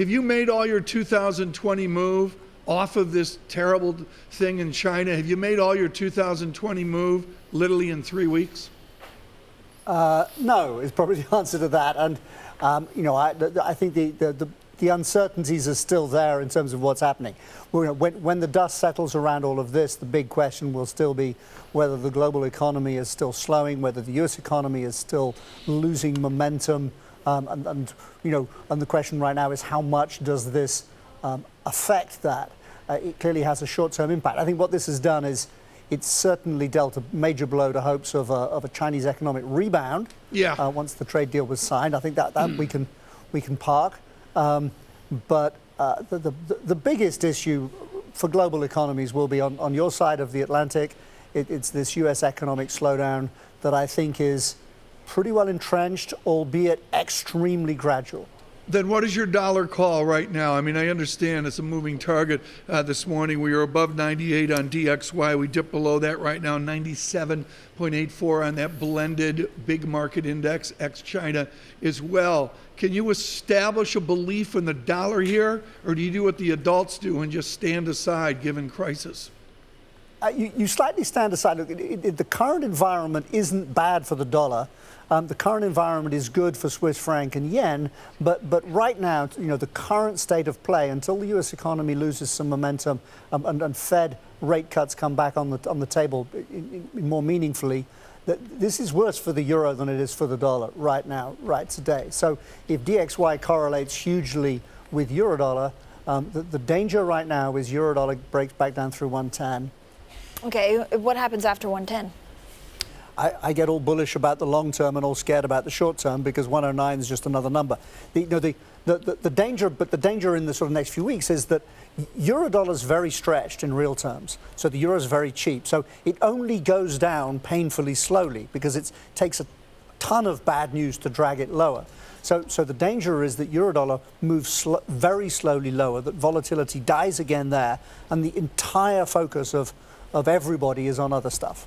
Have you made all your 2020 move off of this terrible thing in China? Have you made all your 2020 move literally in 3 weeks? No, is probably the answer to that. And, I think the uncertainties are still there in terms of what's happening. When the dust settles around all of this, the big question will still be whether the global economy is still slowing, whether the US economy is still losing momentum. And the question right now is how much does this affect that? It clearly has a short-term impact. I think what this has done is it's certainly dealt a major blow to hopes of a Chinese economic rebound. Yeah. Once the trade deal was signed, I think that we can park. But the biggest issue for global economies will be on your side of the Atlantic. It's this US economic slowdown that I think is pretty well entrenched, albeit extremely gradual. Then what is your dollar call right now? I mean, I understand it's a moving target. This morning we were above 98 on DXY. We dipped below that right now, 97.84 on that blended big market index, ex-China as well. Can you establish a belief in the dollar here, or do you do what the adults do and just stand aside given crisis? You slightly stand aside. Look, the current environment isn't bad for the dollar. The current environment is good for Swiss franc and yen, but right now, the current state of play, until the U.S. economy loses some momentum and Fed rate cuts come back on the table more meaningfully, this is worse for the euro than it is for the dollar right now, right today. So if DXY correlates hugely with euro dollar, the danger right now is euro dollar breaks back down through 110. Okay, what happens after 110? I get all bullish about the long term and all scared about the short term because 109 is just another number. The danger in the sort of next few weeks is that euro dollar is very stretched in real terms. So the euro is very cheap. So it only goes down painfully slowly because it takes a ton of bad news to drag it lower. So the danger is that euro dollar moves very slowly lower, that volatility dies again there, and the entire focus of everybody is on other stuff.